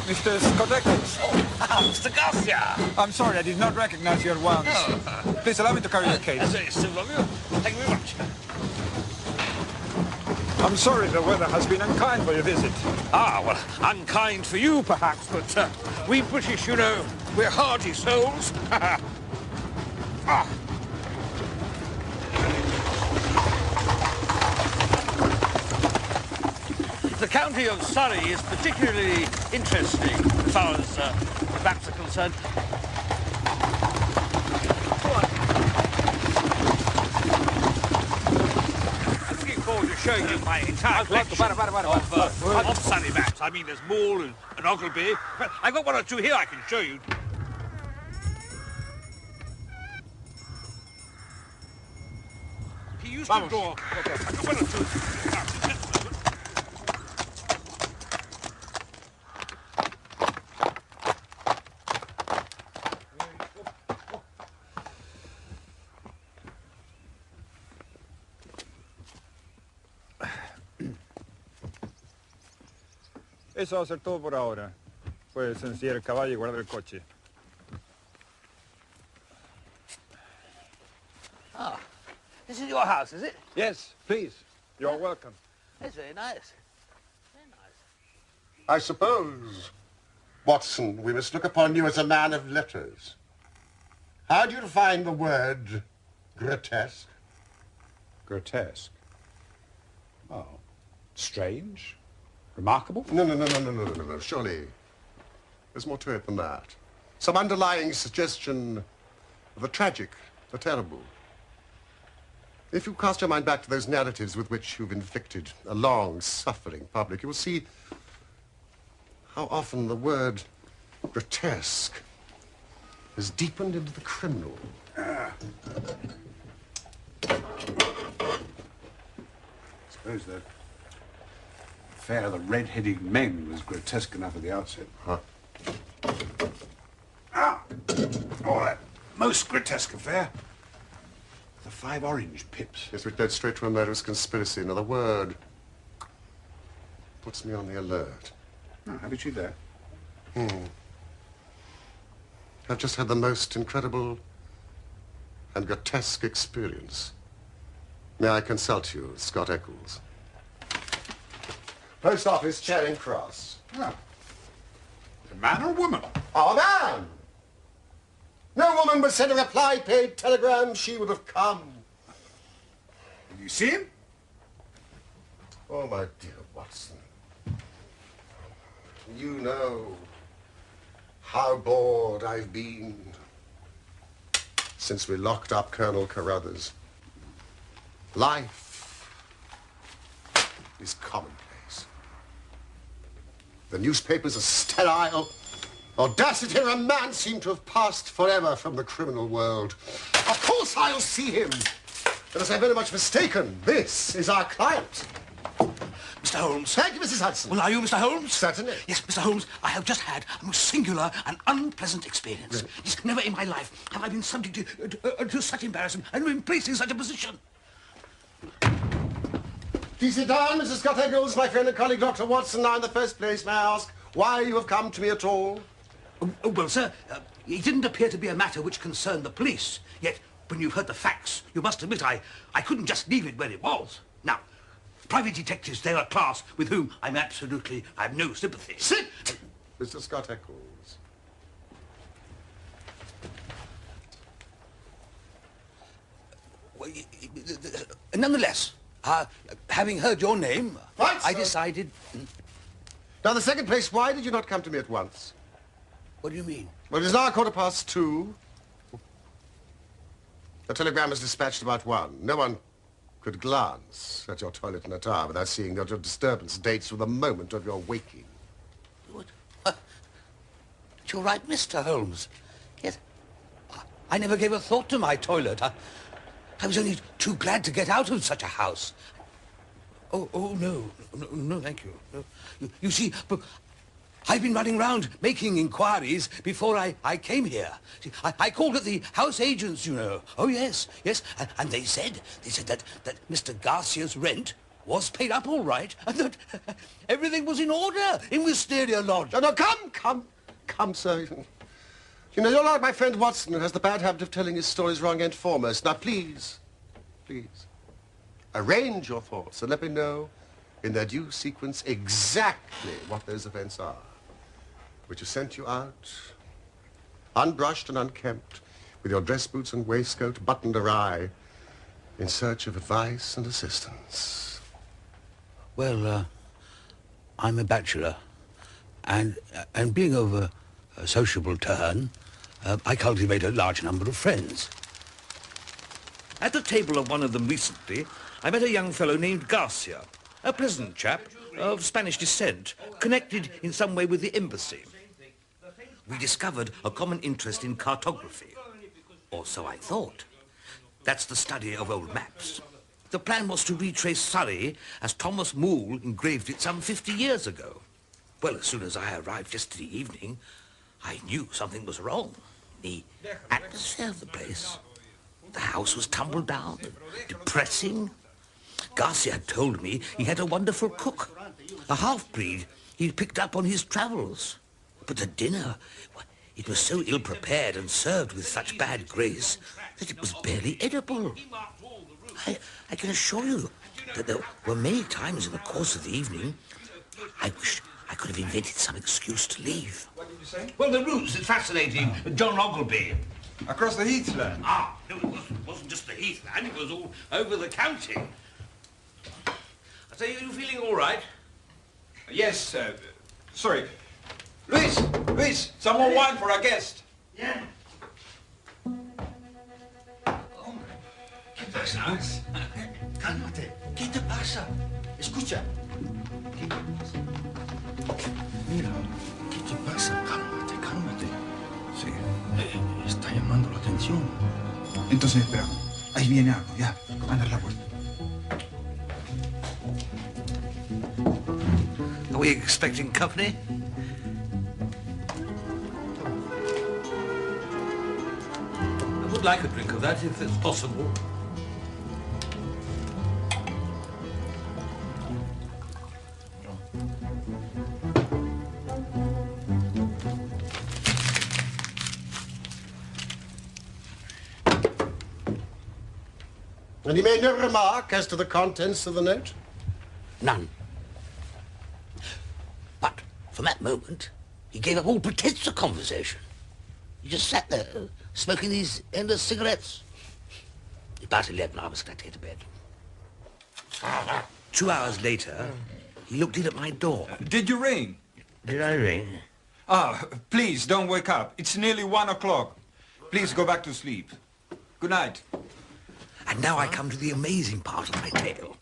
Mr. Scott. Oh, Mr. Garcia. I'm sorry, I did not recognize you at once. Oh. Please allow me to carry your case. It's civil of you. Thank you very much. I'm sorry the weather has been unkind for your visit. Ah, well, unkind for you, perhaps, but we British, you know, we're hardy souls. Ah. The county of Surrey is particularly interesting as far as maps are concerned. I'm looking forward to showing you my entire collection of Surrey maps. I mean, there's Maul and Ogleby. But I've got one or two here I can show you. He used to draw. Okay. I've got one or two. Eso va a ser todo por ahora. Puedes ensillar el caballo y guardar el coche. Ah, this is your house, is it? Yes, please. You're welcome. It's very nice. Very nice. I suppose, Watson, we must look upon you as a man of letters. How do you define the word grotesque? Grotesque? Oh, strange? Remarkable? No. Surely there's more to it than that. Some underlying suggestion of the tragic, the terrible. If you cast your mind back to those narratives with which you've inflicted a long, suffering public, you will see how often the word grotesque has deepened into the criminal. I suppose that affair of the red-headed men was grotesque enough at the outset. Huh? Ah! Oh, that most grotesque affair. The 5 orange pips. Yes, which led straight to a murderous conspiracy. Another word puts me on the alert. Oh, have you there? I've just had the most incredible and grotesque experience. May I consult you, Scott Eccles? Post office, Charing Cross. Oh. A man or a woman? Oh, man! No woman but sent a reply-paid telegram. She would have come. Did you see him? Oh, my dear Watson. You know how bored I've been since we locked up Colonel Carruthers. Life is commonplace. The newspapers are sterile. Audacity and romance seem to have passed forever from the criminal world. Of course I'll see him. Unless I'm very much mistaken, this is our client. Mr. Holmes. Thank you, Mrs. Hudson. Well, are you Mr. Holmes? Certainly. Yes, Mr. Holmes, I have just had a most singular and unpleasant experience. Really? Yes, never in my life have I been subject to such embarrassment and been placed in such a position. Please sit down, Mrs. Scott Eccles, my friend and colleague, Dr. Watson. Now, in the first place, may I ask why you have come to me at all? Oh, well, sir, it didn't appear to be a matter which concerned the police. Yet, when you've heard the facts, you must admit I couldn't just leave it where it was. Now, private detectives, they're a class with whom I have no sympathy. Sit! Mr. Scott Eccles. Well, nonetheless, having heard your name, Right, I sir. decided... Now, in the second place, why did you not come to me at once? What do you mean? Well, it is now 2:15. The telegram was dispatched about 1. No one could glance at your toilet in a tower without seeing that your disturbance dates from the moment of your waking. What? You're right, Mr. Holmes. Yes, I never gave a thought to my toilet. I was only too glad to get out of such a house. Oh, no, thank you. No. You see, but I've been running round making inquiries before I came here. See, I called at the house agents, you know. Oh, yes. And they said that Mr. Garcia's rent was paid up all right, and that everything everything was in order in Wisteria Lodge. No, come, sir. You know, you're like my friend Watson, who has the bad habit of telling his stories wrong end foremost. Now, please, arrange your thoughts and let me know in their due sequence exactly what those events are, which have sent you out, unbrushed and unkempt, with your dress boots and waistcoat buttoned awry, in search of advice and assistance. Well, I'm a bachelor, and being of a sociable turn, I cultivate a large number of friends. At the table of one of them recently, I met a young fellow named Garcia, a pleasant chap of Spanish descent, connected in some way with the embassy. We discovered a common interest in cartography, or so I thought. That's the study of old maps. The plan was to retrace Surrey as Thomas Moole engraved it some 50 years ago. Well, as soon as I arrived yesterday evening, I knew something was wrong. The atmosphere of the place. The house was tumbled down, depressing. Garcia had told me he had a wonderful cook, a half-breed he'd picked up on his travels. But the dinner, it was so ill-prepared and served with such bad grace that it was barely edible. I can assure you that there were many times in the course of the evening I wished I could have invented some excuse to leave. What did you say? Well, the routes, it's fascinating. John Ogilvy. Across the heathland? Ah, no, it wasn't just the heathland, it was all over the county. I say, are you feeling all right? Yes, sorry. Luis, some more wine for our guest. Yeah. ¿Qué pasa? Cálmate. ¿Qué te pasa? Escucha. ¿Qué te pasa? Mira, ¿qué te pasa? Cálmate. Sí, está llamando la atención. Entonces, espera. Ahí viene algo, ya. Anda a la puerta. Are we expecting company? I would like a drink of that, if it's possible. And he made no remark as to the contents of the note? None. But from that moment, he gave up all pretense of conversation. He just sat there, smoking these endless cigarettes. About 11, I was glad to get to bed. 2 hours later, he looked in at my door. Did you ring? Did I ring? Ah, please, don't wake up. It's nearly 1 o'clock. Please go back to sleep. Good night. And now I come to the amazing part of my tale.